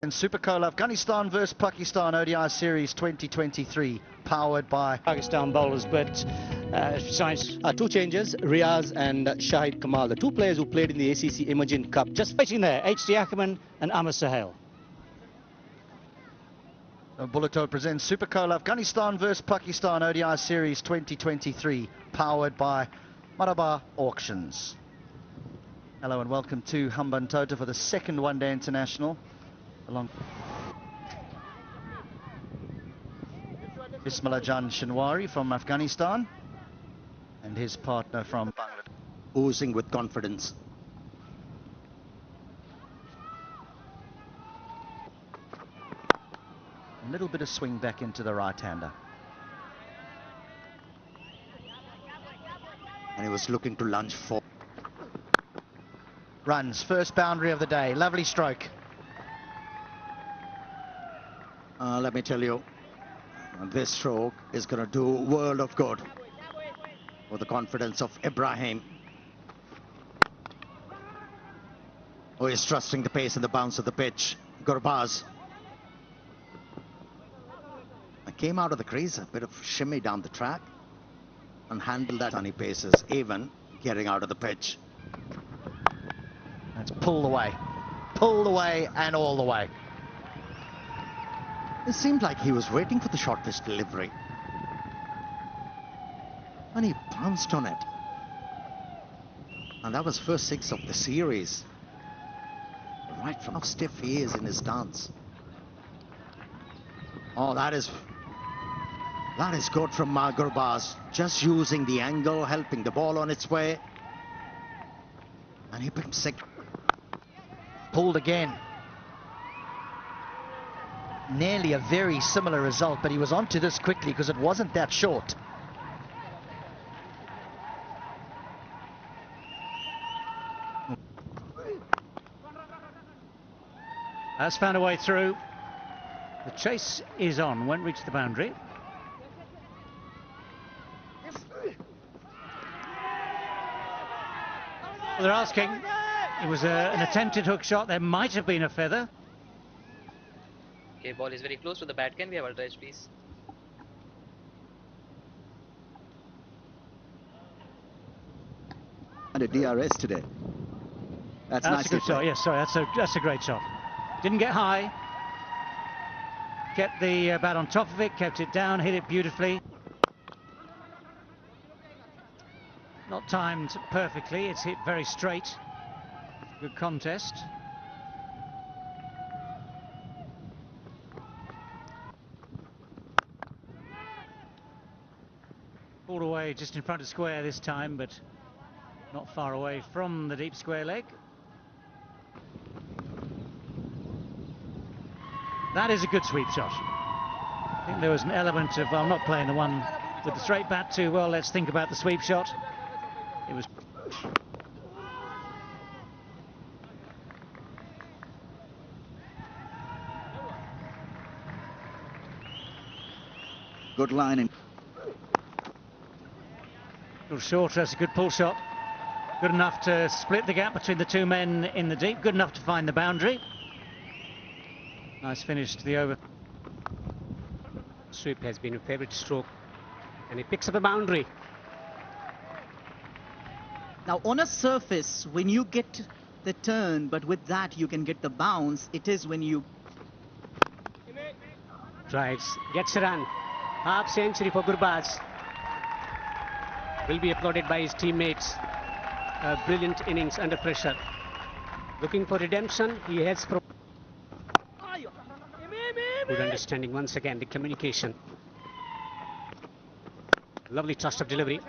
In Super Coal, Afghanistan versus Pakistan ODI Series 2023, powered by Pakistan bowlers, but science. Two changes, Riaz and Shahid Kamal, the two players who played in the ACC Emerging Cup. Just waiting there, H.D. Ackerman and Amar Sahel. Bulleto presents Super Coal, Afghanistan versus Pakistan ODI Series 2023, powered by Malabar Auctions. Hello and welcome to Hambantota for the second one-day international. Bismillahjan Shinwari from Afghanistan and his partner from Bangladesh. Oozing with confidence. A little bit of swing back into the right-hander. And he was looking to lunge for. Runs, first boundary of the day, lovely stroke. Let me tell you, this stroke is going to do a world of good for the confidence of Ibrahim, who is trusting the pace and the bounce of the pitch. Gurbaz came out of the crease, a bit of shimmy down the track, and handled that sunny paces, even getting out of the pitch. That's pulled away and all the way. It seemed like he was waiting for the short pitch delivery, and he pounced on it. And that was first six of the series. Right from how stiff he is in his stance. Oh, that is good from Gurbaz. Just using the angle, helping the ball on its way. And he picked six. Pulled again. Nearly a very similar result, but he was onto this quickly because it wasn't that short. Has found a way through. The chase is on, won't reach the boundary. Well, they're asking. It was an attempted hook shot. There might have been a feather. Okay, ball is very close to the bat. Can we have ultra edge, please? And a DRS today. That's a good shot. Yes, sorry, that's a great shot. Didn't get high. Kept the bat on top of it, kept it down, hit it beautifully. Not timed perfectly. It's hit very straight. Good contest. Pulled away just in front of square this time, but not far away from the deep square leg. That is a good sweep shot. I think there was an element of, well, I'm not playing the one with the straight bat too well. Let's think about the sweep shot. It was. Good lining. A little short, that's a good pull shot. Good enough to split the gap between the two men in the deep. Good enough to find the boundary. Nice finish to the over. Sweep has been a favourite stroke, and he picks up a boundary. Now on a surface, when you get the turn, but with that you can get the bounce, it is when you... Drives, gets a run. Half century for Gurbaz. Will be applauded by his teammates. A brilliant innings under pressure. Looking for redemption, he heads for... Good understanding once again, the communication. Lovely trust of delivery.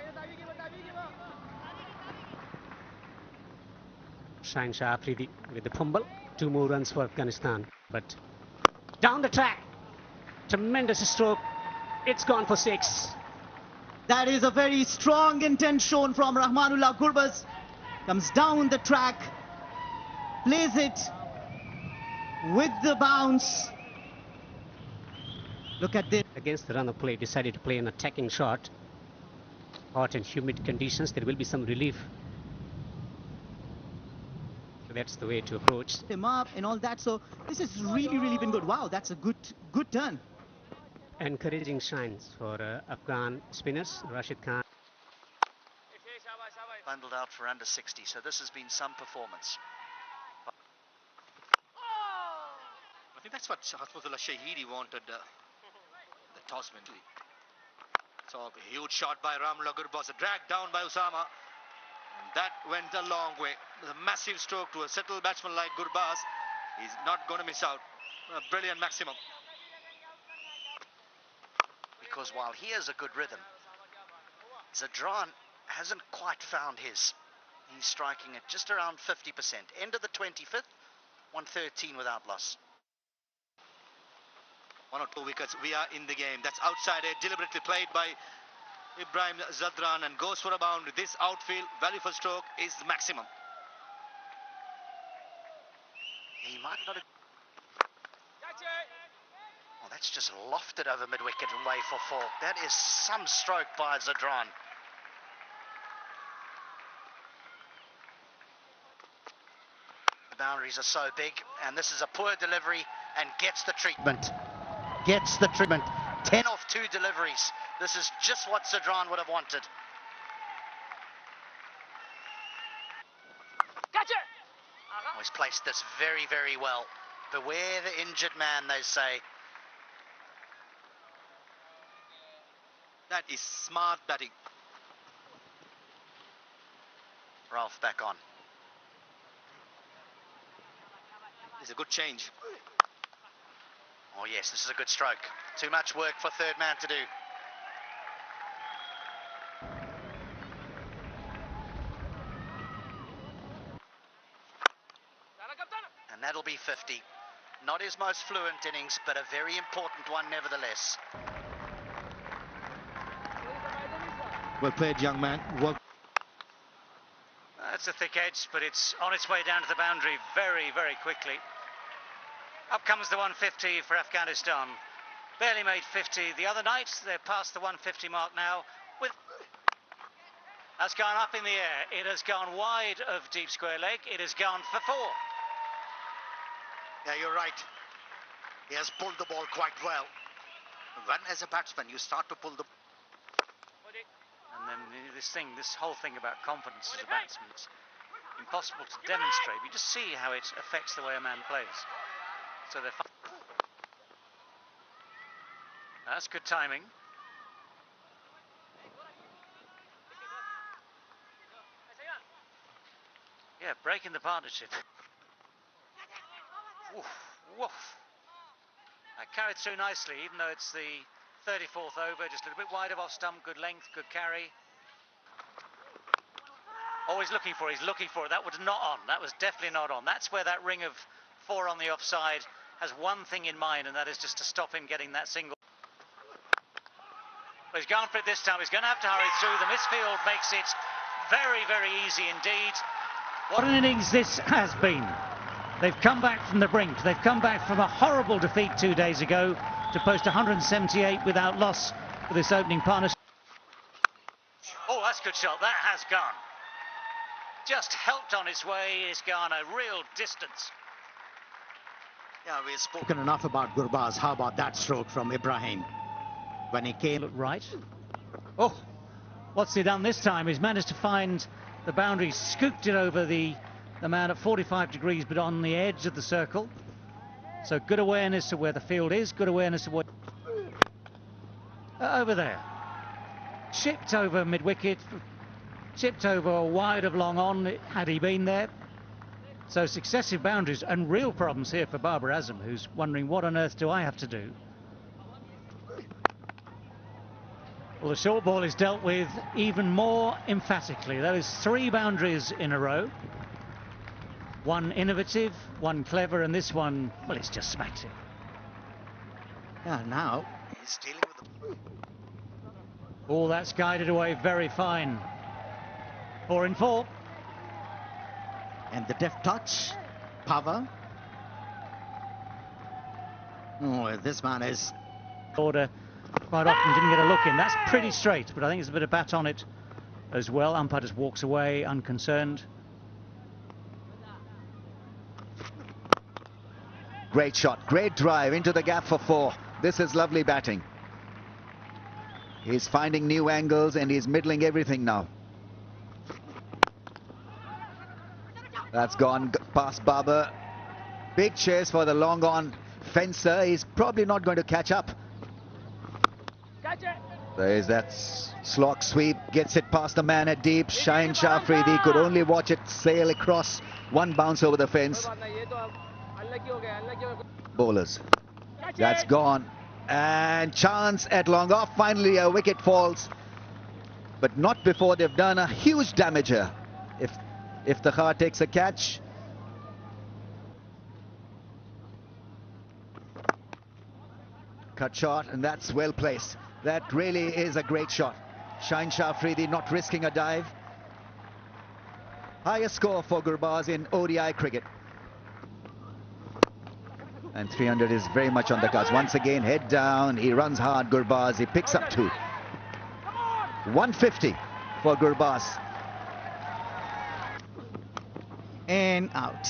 Shine Shah Afridi with the fumble. 2 more runs for Afghanistan. But down the track. Tremendous stroke. It's gone for 6. That is a very strong intent shown from Rahmanullah Gurbaz. Comes down the track. Plays it with the bounce. Look at this. Against the run of play, decided to play an attacking shot. Hot and humid conditions, there will be some relief to That's the way to approach. Him up and all that. So this has really been good. Wow, that's a good turn. Encouraging signs for Afghan spinners. Rashid Khan. Bundled out for under 60, so this has been some performance. I think that's what Hasmatullah Shahidi wanted, the toss mentally. So a huge shot by Rahmanullah Gurbaz, a drag down by Usama. And that went a long way. A massive stroke to a settled batsman like Gurbaz. He's not going to miss out. A brilliant maximum. Because while he has a good rhythm, Zadran hasn't quite found his. He's striking at just around 50%. End of the 25th, 113 without loss. 1 or 2 wickets, we are in the game. That's outside edge, deliberately played by Ibrahim Zadran and goes for a boundary. This outfield value for stroke is maximum. He might not have... Oh, that's just lofted over mid-wicket and way for 4. That is some stroke by Zadran. The boundaries are so big, and this is a poor delivery and gets the treatment. Gets the treatment. 10 off 2 deliveries. This is just what Zadran would have wanted. Oh, he's placed this very well. Beware the injured man, they say. That is smart batting. Ralph back on. It's a good change. Oh yes, this is a good stroke. Too much work for third man to do. And that'll be 50. Not his most fluent innings, but a very important one nevertheless. Well played, young man. Well. That's a thick edge, but it's on its way down to the boundary very quickly. Up comes the 150 for Afghanistan. Barely made 50 the other night. They're past the 150 mark now. That's gone up in the air. It has gone wide of deep square leg. It has gone for 4. Yeah, you're right. He has pulled the ball quite well. When, as a batsman, you start to pull the... And then this whole thing about confidence as a batsman, it's impossible to demonstrate. You just see how it affects the way a man plays. So they're fine. That's good timing. Yeah, breaking the partnership. Woof, woof. That carried through nicely, even though it's the 34th over, just a little bit wide of off stump, good length, good carry. Oh, he's looking for it. That was not on. That was definitely not on. That's where that ring of 4 on the offside has one thing in mind, and that is just to stop him getting that single. But he's gone for it this time. He's going to have to hurry through. The misfield makes it very easy indeed. What an innings this has been. They've come back from the brink. They've come back from a horrible defeat 2 days ago to post 178 without loss for this opening partnership. Oh, that's a good shot. That has gone. Just helped on its way. It's gone a real distance. Yeah, we've spoken enough about Gurbaz. How about that stroke from Ibrahim? When he came... Look right. Oh, what's he done this time? He's managed to find the boundary, scooped it over the man at 45 degrees, but on the edge of the circle. So good awareness of where the field is, good awareness of what... over there. Chipped over mid-wicket, chipped over wide of long on, had he been there. So successive boundaries and real problems here for Babar Azam, who's wondering, what on earth do I have to do? Well, the short ball is dealt with even more emphatically. Those 3 boundaries in a row. One innovative, one clever, and this one, well, it's just smacked him. Yeah, now he's dealing with the... Oh, that's guided away very fine. 4 in 4. And the deft touch, power. Oh, this man is... Order quite often didn't get a look in. That's pretty straight, but I think there's a bit of bat on it as well. Umpire just walks away, unconcerned. Great shot, great drive into the gap for 4. This is lovely batting. He's finding new angles and he's middling everything now. That's gone past Babar. Big chase for the long on fencer. He's probably not going to catch up. There is that slog sweep, gets it past the man at deep. Shaheen Shah Afridi could only watch it sail across. One bounce over the fence. Bowlers. That's gone. And chance at long off. Finally a wicket falls. But not before they've done a huge damage here. If the Khar takes a catch. Cut shot, and that's well placed. That really is a great shot. Shaheen Shah Afridi not risking a dive. Highest score for Gurbaz in ODI cricket. And 300 is very much on the cards. Once again, head down. He runs hard, Gurbaz. He picks up 2. 150 for Gurbaz. And out.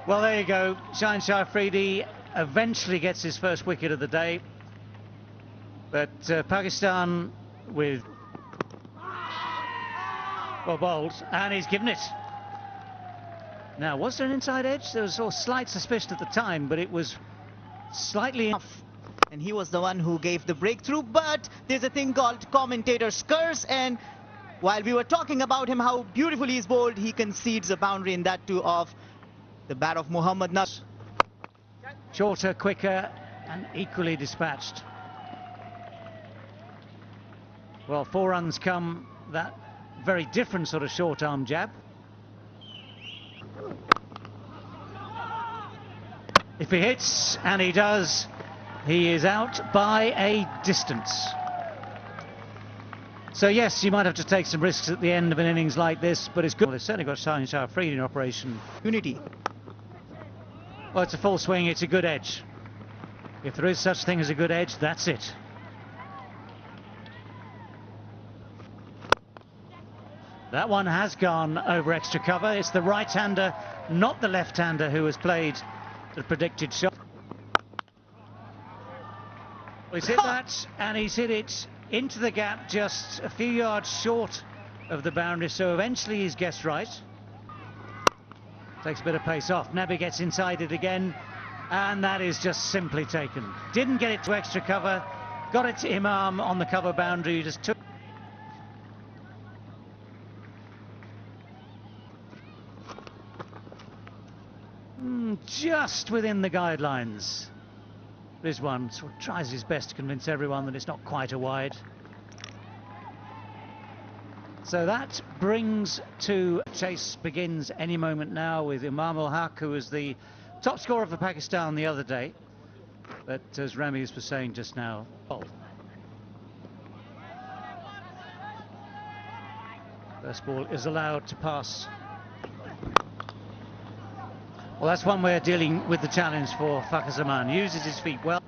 Well, there you go. Shaheen Shah Afridi eventually gets his first wicket of the day. But Pakistan with... well, bowled, and he's given it. Now, was there an inside edge? There was a slight suspicion at the time, but it was slightly off. And he was the one who gave the breakthrough. But there's a thing called commentator's curse, and while we were talking about him, how beautifully he's bowled, he concedes a boundary, and that too off the bat of Mohammad Nabi. Shorter, quicker, and equally dispatched. Well, 4 runs come that very different sort of short-arm jab. If he hits, and he does, he is out by a distance. So yes, you might have to take some risks at the end of an innings like this, but it's good. Well, they've certainly got Shaheen Shah Afridi in operation. Unity. Well, it's a full swing, it's a good edge. If there is such thing as a good edge, that's it. That one has gone over extra cover. It's the right-hander, not the left-hander, who has played the predicted shot. Well, he's hit that, and he's hit it into the gap just a few yards short of the boundary, so eventually he's guessed right. Takes a bit of pace off. Nabi gets inside it again, and that is just simply taken. Didn't get it to extra cover, got it to Imam on the cover boundary, just took... just within the guidelines. Rizwan sort of tries his best to convince everyone that it's not quite a wide. So that brings to... chase begins any moment now with Imam ul-Haq, who was the top scorer for Pakistan the other day. But as Ramiz was saying just now, first ball is allowed to pass. Well, that's one way of dealing with the challenge for Fakhar Zaman. Uses his feet well.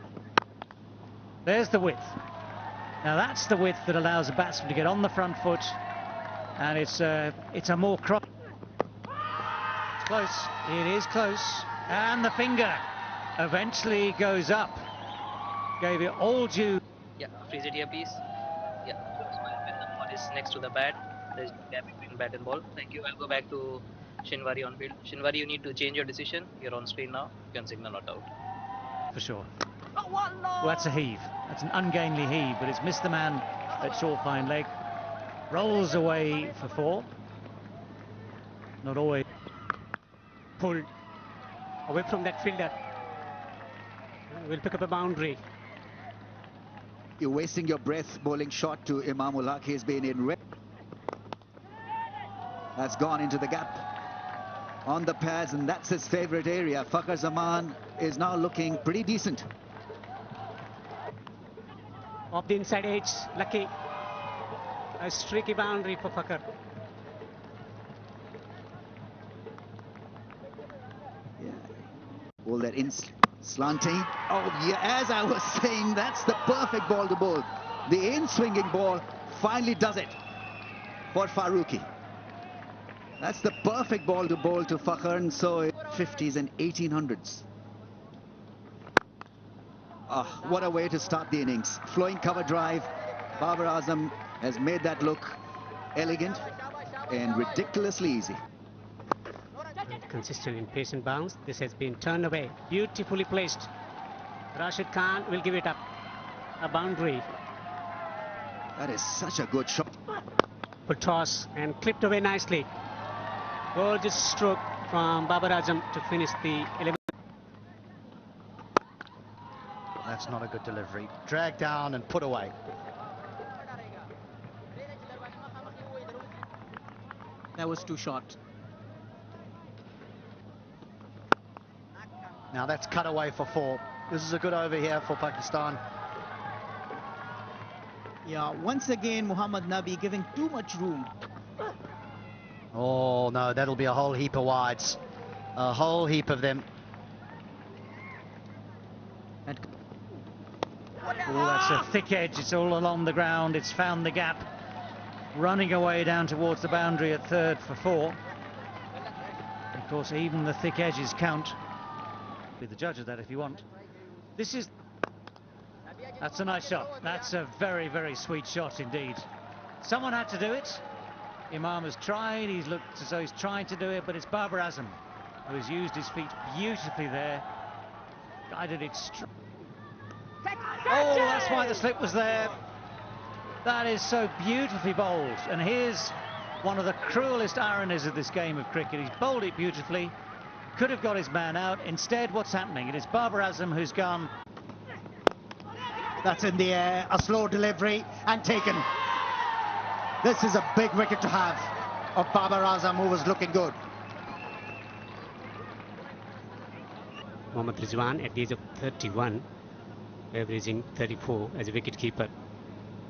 There's the width. Now that's the width that allows a batsman to get on the front foot, and it's a more cross. It's close. It is close, and the finger eventually goes up. Gave it all due. Yeah, freeze it here, please. Yeah, when the ball is next to the bat, there's a gap between bat and ball. Thank you. I'll go back to Shinwari on field. Shinwari, you need to change your decision. You're on screen now. You can signal not out. For sure. Well, that's a heave. That's an ungainly heave, but it's missed the man at short fine leg. Rolls away for 4. Not always. Pulled away from that fielder. Will pick up a boundary. You're wasting your breath bowling shot to Imam ul-Haq. He's been in red. That's gone into the gap on the pads, and that's his favorite area. Fakhar Zaman is now looking pretty decent. Off the inside edge, lucky. A streaky boundary for Fakhar. Yeah. All that in slanting. Oh, yeah, as I was saying, that's the perfect ball to bowl. The in-swinging ball finally does it for Farooqi. That's the perfect ball to bowl to Fakhar, and so 1950s and 1800s. What a way to start the innings. Flowing cover drive. Babar Azam has made that look elegant and ridiculously easy. Consistent in pace and bounce. This has been turned away. Beautifully placed. Rashid Khan will give it up. A boundary. That is such a good shot. Full toss and clipped away nicely. Gorgeous stroke from Babar Azam to finish the 11. That's not a good delivery. Dragged down and put away. That was too short. Now that's cut away for 4. This is a good over here for Pakistan. Yeah, once again, Muhammad Nabi giving too much room. Oh no, that'll be a whole heap of wides. A whole heap of them. Oh, that's a thick edge. It's all along the ground. It's found the gap. Running away down towards the boundary at third for 4. Of course, even the thick edges count. Be the judge of that if you want. That's a nice shot. That's a very, very sweet shot indeed. Someone had to do it. Imam has tried. He's looked as though he's trying to do it, but it's Babar Azam who has used his feet beautifully there. Guided it straight. Oh, that's why the slip was there. That is so beautifully bowled. And here's one of the cruelest ironies of this game of cricket. He's bowled it beautifully. Could have got his man out. Instead, what's happening? It is Babar Azam who's gone. That's in the air, a slow delivery and taken. This is a big wicket to have of Babar Azam, who was looking good. Mohammad Rizwan at the age of 31, averaging 34 as a wicketkeeper.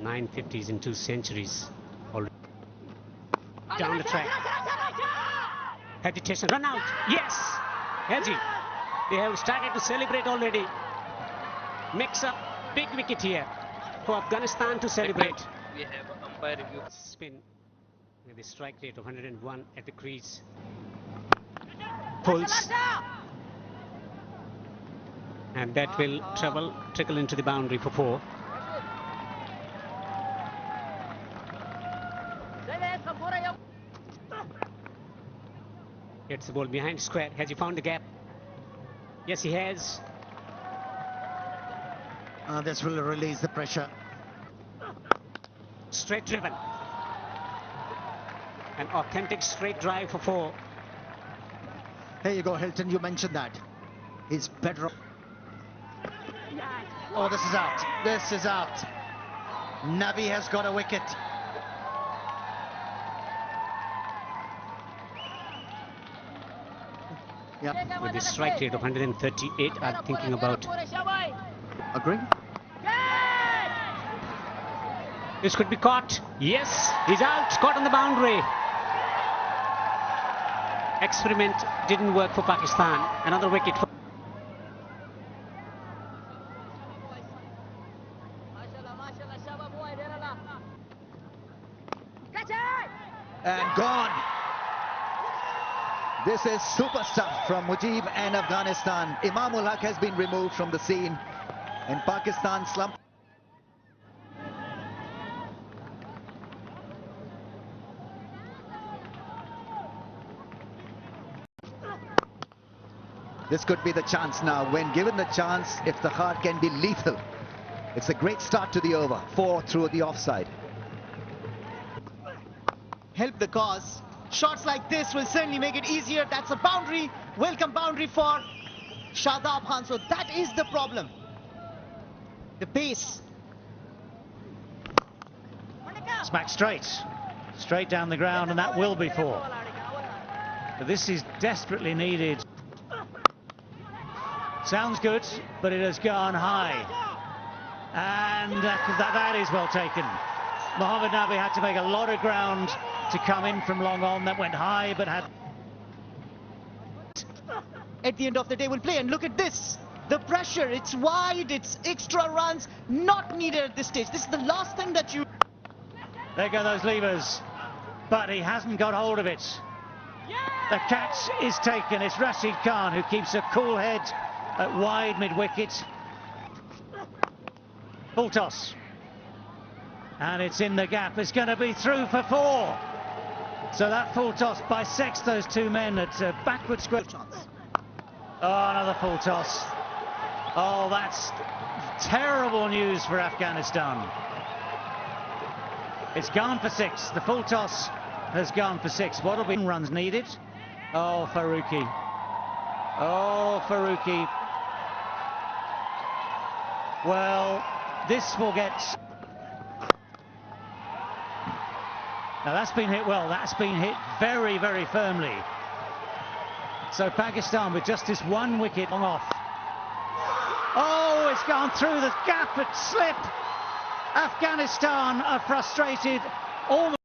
950s and 2 centuries already. Down the track. Hesitation, run out. Yes! Haji. They have started to celebrate already. Makes up big wicket here for Afghanistan to celebrate. We have umpire review. Spin with a strike rate of 101 at the crease. Pulls. And that will trickle into the boundary for 4. Gets the ball behind square. Has he found the gap? Yes, he has. This will release the pressure. Straight driven. An authentic straight drive for 4. Here you go, Hilton, you mentioned that. He's better. Oh, this is out. This is out. Nabi has got a wicket. Yeah. With a strike rate of 138, I'm thinking about. Agree? This could be caught. Yes, he's out. Caught on the boundary. Experiment didn't work for Pakistan. Another wicket for. And gone. This is super stuff from Mujib and Afghanistan. Imamul Haq has been removed from the scene, and Pakistan slump. This could be the chance now. When given the chance, if the heart can be lethal, it's a great start to the over. 4 through the offside. Help the cause. Shots like this will certainly make it easier. That's a boundary. Welcome boundary for Shadab Khan. So that is the problem. The pace. Smack straight down the ground, and that will be 4. But this is desperately needed. Sounds good, but it has gone high, and that is well taken. Mohammad Nabi had to make a lot of ground to come in from long on. That went high, but had. At the end of the day, we'll play, and look at this. The pressure, it's wide, it's extra runs, not needed at this stage. This is the last thing that you... There go those levers, but he hasn't got hold of it. The catch is taken. It's Rashid Khan who keeps a cool head at wide mid-wicket. Full toss. And it's in the gap. It's going to be through for 4. So that full toss bisects those two men at backward square. Oh, another full toss. Oh, that's terrible news for Afghanistan. It's gone for 6. The full toss has gone for 6. What'll be runs needed? Oh, Farooqi. Oh, Farooqi. Well, this will get... Now that's been hit well. That's been hit very, very firmly. So Pakistan with just this 1 wicket long off. Oh, it's gone through the gap at slip. Afghanistan are frustrated almost.